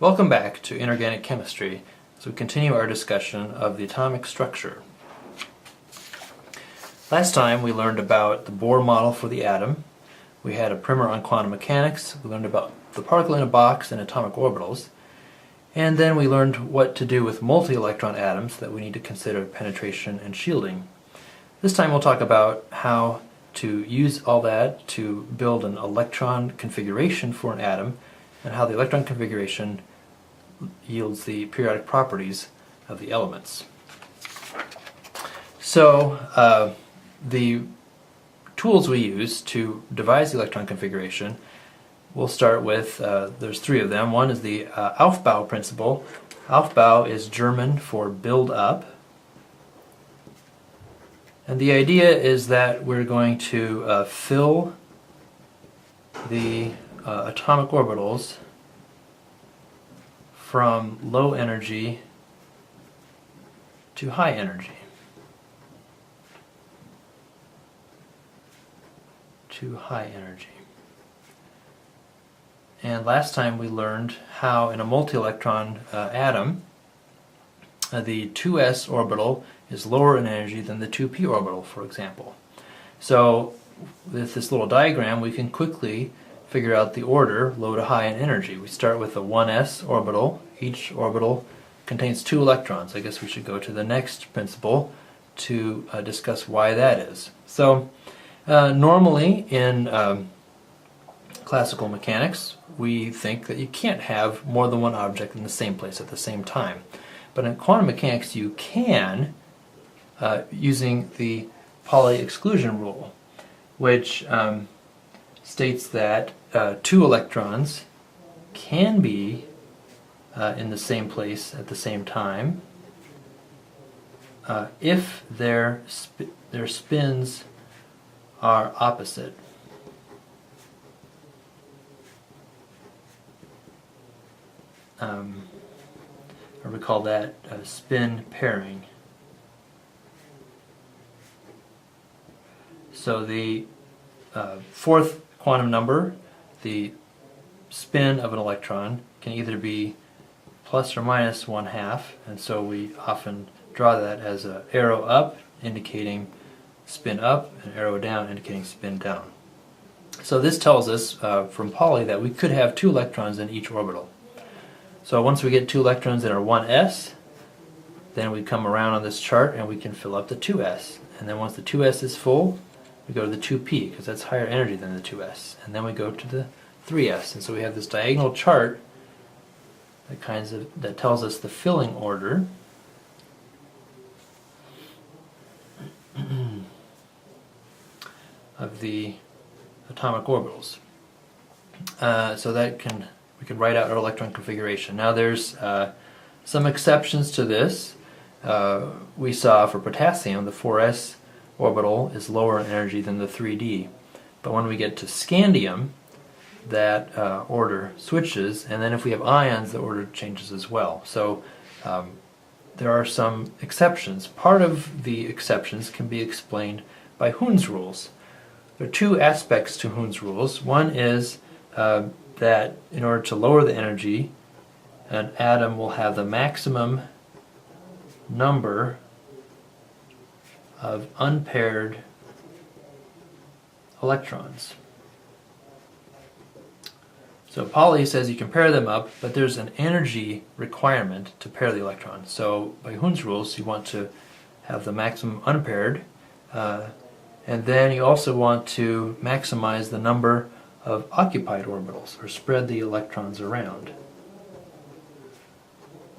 Welcome back to Inorganic Chemistry as we continue our discussion of the atomic structure. Last time we learned about the Bohr model for the atom. We had a primer on quantum mechanics. We learned about the particle in a box and atomic orbitals. And then we learned what to do with multi-electron atoms that we need to consider penetration and shielding. This time we'll talk about how to use all that to build an electron configuration for an atom and how the electron configuration yields the periodic properties of the elements. So the tools we use to devise the electron configuration, we'll start with, there's three of them. One is the Aufbau principle. Aufbau is German for build up. And the idea is that we're going to fill the atomic orbitals from low energy to high energy. And last time we learned how in a multi-electron atom the 2s orbital is lower in energy than the 2p orbital, for example. So with this little diagram we can quickly figure out the order low to high in energy. We start with a 1s orbital. Each orbital contains 2 electrons. I guess we should go to the next principle to discuss why that is. So normally in classical mechanics we think that you can't have more than one object in the same place at the same time. But in quantum mechanics you can, using the Pauli exclusion rule, which states that 2 electrons can be in the same place at the same time if their spins are opposite. Or we call that spin pairing. So the fourth quantum number, the spin of an electron, can either be plus or minus 1/2, and so we often draw that as an arrow up indicating spin up, and arrow down indicating spin down. So this tells us from Pauli that we could have 2 electrons in each orbital. So once we get 2 electrons in our 1s, then we come around on this chart and we can fill up the 2s. And then once the 2s is full, we go to the 2p because that's higher energy than the 2s. And then we go to the 3s. And so we have this diagonal chart that tells us the filling order of the atomic orbitals. So that we can write out our electron configuration. Now there's some exceptions to this. We saw for potassium the 4s orbital is lower in energy than the 3d. But when we get to scandium, that order switches, and then if we have ions, the order changes as well. So there are some exceptions. Part of the exceptions can be explained by Hund's rules. There are 2 aspects to Hund's rules. One is that in order to lower the energy, an atom will have the maximum number of unpaired electrons. So Pauli says you can pair them up, but there's an energy requirement to pair the electrons. So by Hund's rules, you want to have the maximum unpaired, and then you also want to maximize the number of occupied orbitals, or spread the electrons around.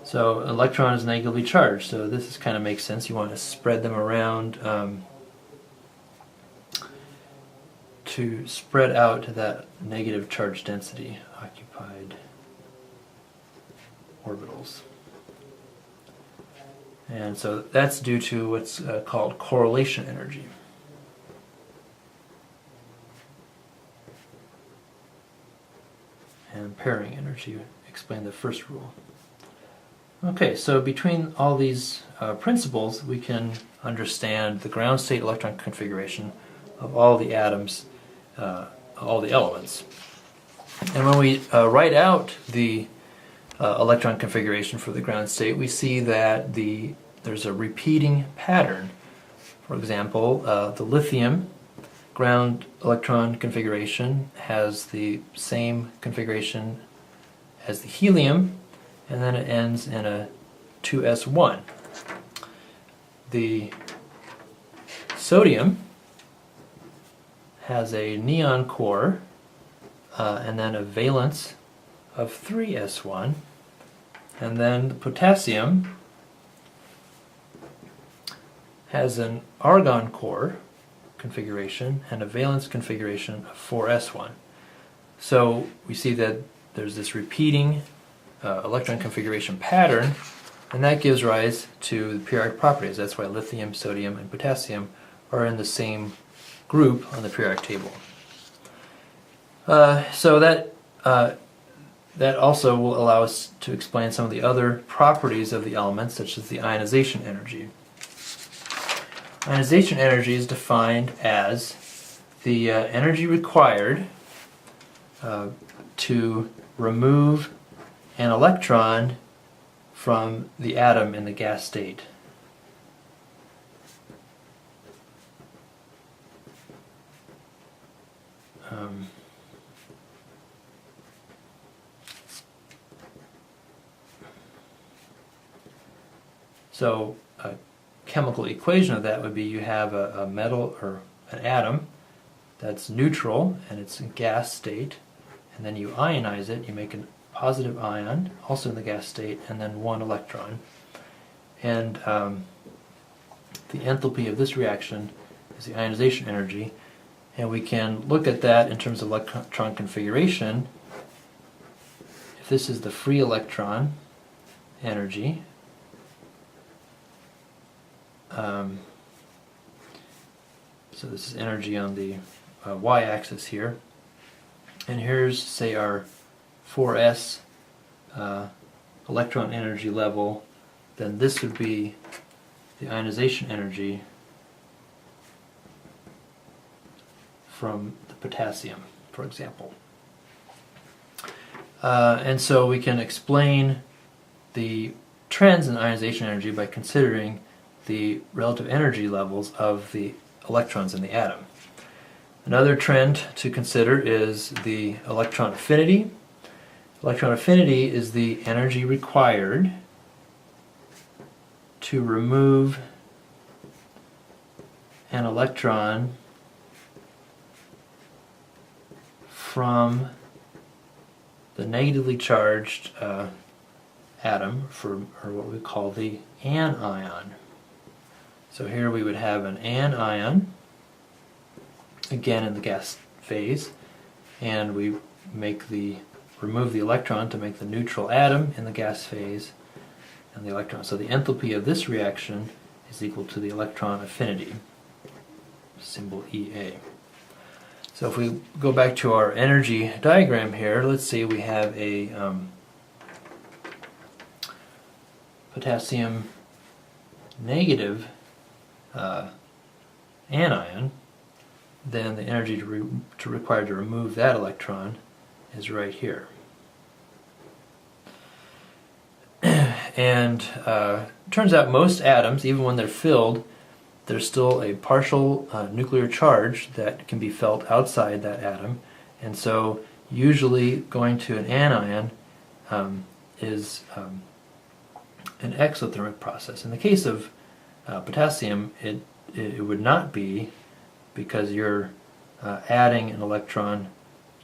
So an electron is negatively charged, so this kind of makes sense. You want to spread them around to spread out to that negative charge density, occupied orbitals. And so that's due to what's called correlation energy. And pairing energy, explain the first rule. Okay, so between all these principles we can understand the ground state electron configuration of all the atoms, all the elements. And when we write out the electron configuration for the ground state, we see that there's a repeating pattern. For example, the lithium ground electron configuration has the same configuration as the helium, and then it ends in a 2s1. The sodium has a neon core and then a valence of 3s1, and then the potassium has an argon core configuration and a valence configuration of 4s1. So we see that there's this repeating electron configuration pattern, and that gives rise to the periodic properties. That's why lithium, sodium, and potassium are in the same group on the periodic table. So that also will allow us to explain some of the other properties of the elements, such as the ionization energy. Ionization energy is defined as the energy required to remove an electron from the atom in the gas state. So a chemical equation of that would be you have a metal or an atom that's neutral and it's in gas state, and then you ionize it, you make a positive ion also in the gas state, and then one electron. And the enthalpy of this reaction is the ionization energy, and we can look at that in terms of electron configuration. If this is the free electron energy, so this is energy on the y-axis here, and here's, say, our 4s electron energy level, then this would be the ionization energy from the potassium, for example. And so we can explain the trends in ionization energy by considering the relative energy levels of the electrons in the atom. Another trend to consider is the electron affinity. Electron affinity is the energy required to remove an electron from the negatively charged atom, or what we call the anion. So here we would have an anion, again in the gas phase, and we remove the electron to make the neutral atom in the gas phase, and the electron. So the enthalpy of this reaction is equal to the electron affinity, symbol Ea. So if we go back to our energy diagram here, let's say we have a potassium negative anion, then the energy required to remove that electron is right here. And turns out most atoms, even when they're filled, there's still a partial nuclear charge that can be felt outside that atom, and so usually going to an anion is an exothermic process. In the case of potassium, it would not be, because you're adding an electron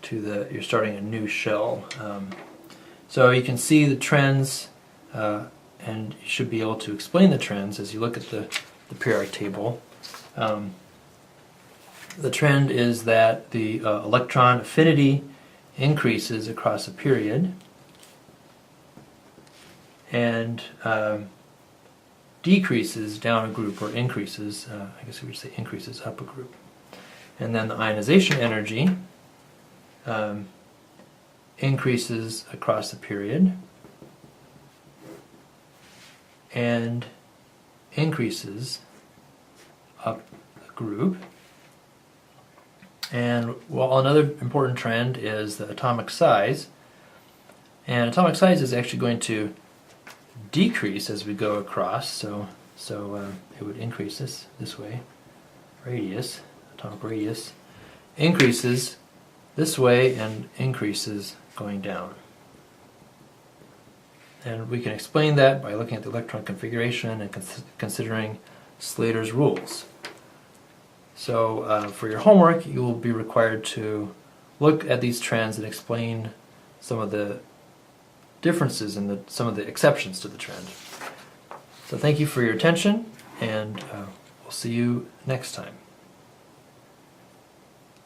to you're starting a new shell. So you can see the trends, and you should be able to explain the trends as you look at the periodic table. The trend is that the electron affinity increases across a period and decreases down a group, or increases, I guess we would say increases up a group. And then the ionization energy increases across the period and increases up a group. And another important trend is the atomic size. And atomic size is actually going to decrease as we go across, so it would increase this way. Radius, atomic radius, increases this way and increases going down. And we can explain that by looking at the electron configuration and considering Slater's rules. So for your homework, you will be required to look at these trends and explain some of the differences and some of the exceptions to the trend. So thank you for your attention, and we'll see you next time.